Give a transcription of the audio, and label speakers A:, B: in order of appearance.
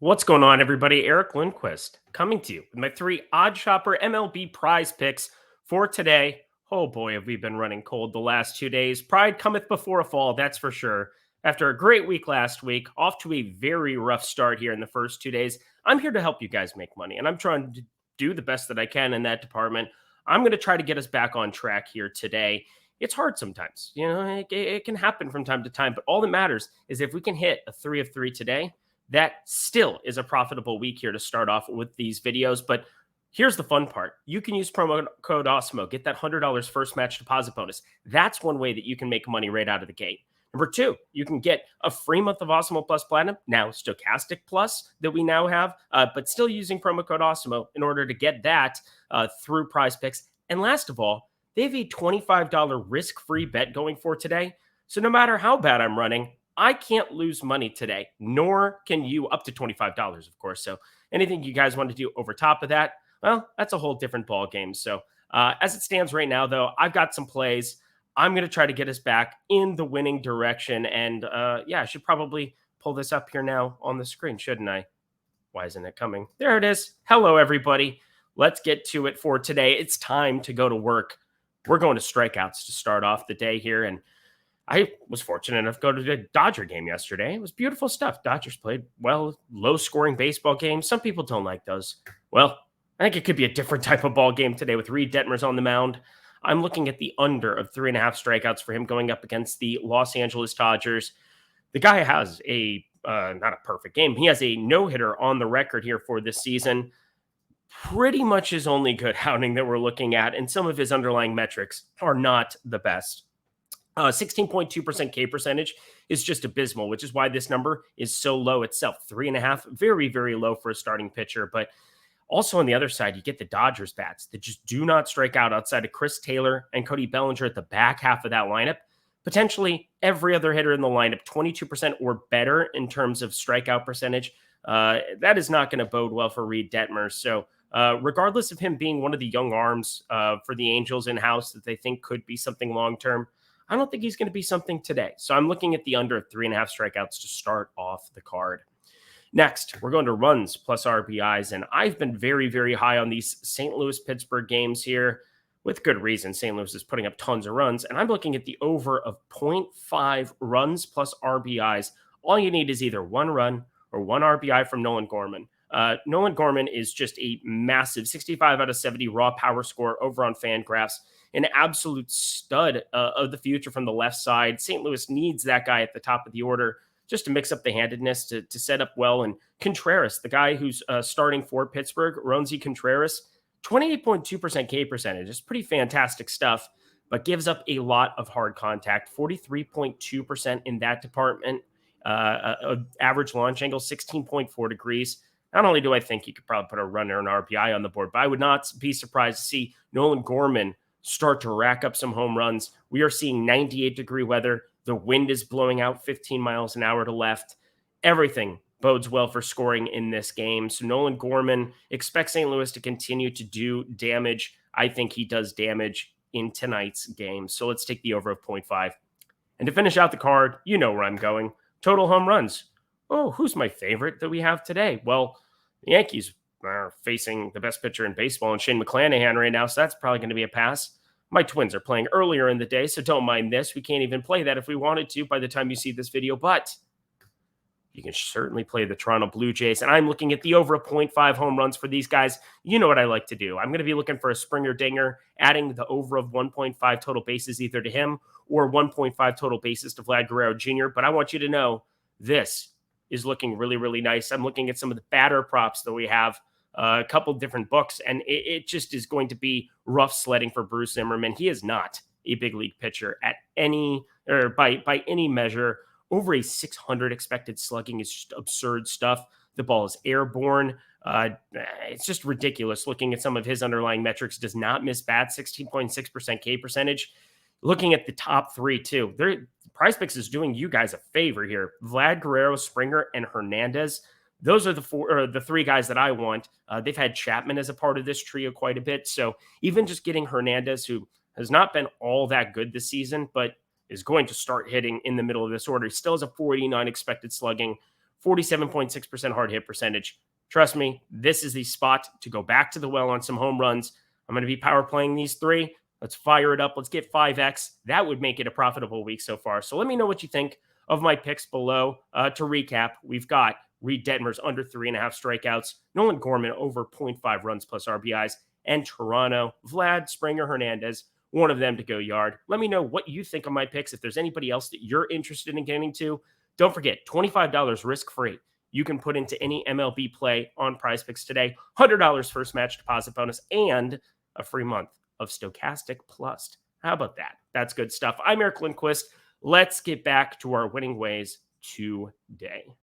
A: What's going on, everybody? Eric Lindquist coming to you with my 3 Odd Shopper MLB prize picks for today. Oh boy, have we been running cold the last 2 days. Pride cometh before a fall, that's for sure. After a great week last week, off to a very rough start here in the first 2 days. I'm here to help you guys make money, and I'm trying to do the best that I can in that department. I'm going to try to get us back on track here today. It's hard sometimes, it can happen from time to time, but all that matters is if we can hit a 3 of 3 today. That still is a profitable week here to start off with these videos. But here's the fun part. You can use promo code Awesemo, get that $100 first match deposit bonus. That's one way that you can make money right out of the gate. Number 2, you can get a free month of Awesemo Plus Platinum, now Stochastic Plus that we now have, but still using promo code Awesemo in order to get that through PrizePicks. And last of all, they have a $25 risk-free bet going for today. So no matter how bad I'm running, I can't lose money today, nor can you, up to $25, of course. So anything you guys want to do over top of that, well, that's a whole different ball game. So as it stands right now, though, I've got some plays. I'm going to try to get us back in the winning direction. And I should probably pull this up here now on the screen, shouldn't I? Why isn't it coming? There it is. Hello, everybody. Let's get to it for today. It's time to go to work. We're going to strikeouts to start off the day here. And I was fortunate enough to go to the Dodger game yesterday. It was beautiful stuff. Dodgers played well, low-scoring baseball game. Some people don't like those. Well, I think it could be a different type of ball game today with Reid Detmers on the mound. I'm looking at the under of 3.5 strikeouts for him going up against the Los Angeles Dodgers. The guy has not a perfect game. He has a no-hitter on the record here for this season. Pretty much his only good outing that we're looking at, and some of his underlying metrics are not the best. 16.2% K percentage is just abysmal, which is why this number is so low itself. 3.5, very, very low for a starting pitcher. But also on the other side, you get the Dodgers bats that just do not strike out outside of Chris Taylor and Cody Bellinger at the back half of that lineup. Potentially every other hitter in the lineup, 22% or better in terms of strikeout percentage. That is not going to bode well for Reid Detmers. So regardless of him being one of the young arms for the Angels in-house that they think could be something long-term, I don't think he's going to be something today. So I'm looking at the under of 3.5 strikeouts to start off the card. Next, we're going to runs plus RBIs. And I've been very, very high on these St. Louis-Pittsburgh games here with good reason. St. Louis is putting up tons of runs. And I'm looking at the over of 0.5 runs plus RBIs. All you need is either 1 run or 1 RBI from Nolan Gorman. Nolan Gorman is just a massive 65 out of 70 raw power score over on Fangraphs. An absolute stud of the future from the left side. St. Louis needs that guy at the top of the order just to mix up the handedness, to set up well. And Contreras, the guy who's starting for Pittsburgh, Roansy Contreras, 28.2% K percentage. It's pretty fantastic stuff, but gives up a lot of hard contact, 43.2% in that department. Average launch angle, 16.4 degrees. Not only do I think you could probably put a runner and RBI on the board, but I would not be surprised to see Nolan Gorman start to rack up some home runs. We are seeing 98-degree weather. The wind is blowing out 15 miles an hour to left. Everything bodes well for scoring in this game. So Nolan Gorman, expect St. Louis to continue to do damage. I think he does damage in tonight's game. So let's take the over of 0.5. And to finish out the card, you know where I'm going. Total home runs. Oh, who's my favorite that we have today? Well, the Yankees are facing the best pitcher in baseball and Shane McClanahan right now, so that's probably going to be a pass. My Twins are playing earlier in the day, so don't mind this. We can't even play that if we wanted to by the time you see this video, but you can certainly play the Toronto Blue Jays, and I'm looking at the over 0.5 home runs for these guys. You know what I like to do. I'm going to be looking for a Springer dinger, adding the over of 1.5 total bases either to him or 1.5 total bases to Vlad Guerrero Jr., but I want you to know this is looking really, really nice. I'm looking at some of the batter props that we have, a couple different books, and it just is going to be rough sledding for Bruce Zimmerman. He is not a big league pitcher at any, or by any measure. Over a 600 expected slugging is just absurd stuff. The ball is airborne. It's just ridiculous. Looking at some of his underlying metrics, does not miss bats, 16.6% K percentage. Looking at the top 3 too, PrizePicks is doing you guys a favor here. Vlad, Guerrero, Springer, and Hernandez. Those are the 3 guys that I want. They've had Chapman as a part of this trio quite a bit. So even just getting Hernandez, who has not been all that good this season, but is going to start hitting in the middle of this order. He still has a 49 expected slugging, 47.6% hard hit percentage. Trust me, this is the spot to go back to the well on some home runs. I'm going to be power playing these 3. Let's fire it up. Let's get 5x. That would make it a profitable week so far. So let me know what you think of my picks below. To recap, we've got Reid Detmers under 3.5 strikeouts, Nolan Gorman over 0.5 runs plus RBIs, and Toronto, Vlad, Springer, Hernandez, one of them to go yard. Let me know what you think of my picks. If there's anybody else that you're interested in getting to, don't forget, $25 risk-free. You can put into any MLB play on PrizePicks today. $100 first match deposit bonus and a free month of Stochastic Plus. How about that? That's good stuff. I'm Eric Lindquist. Let's get back to our winning ways today.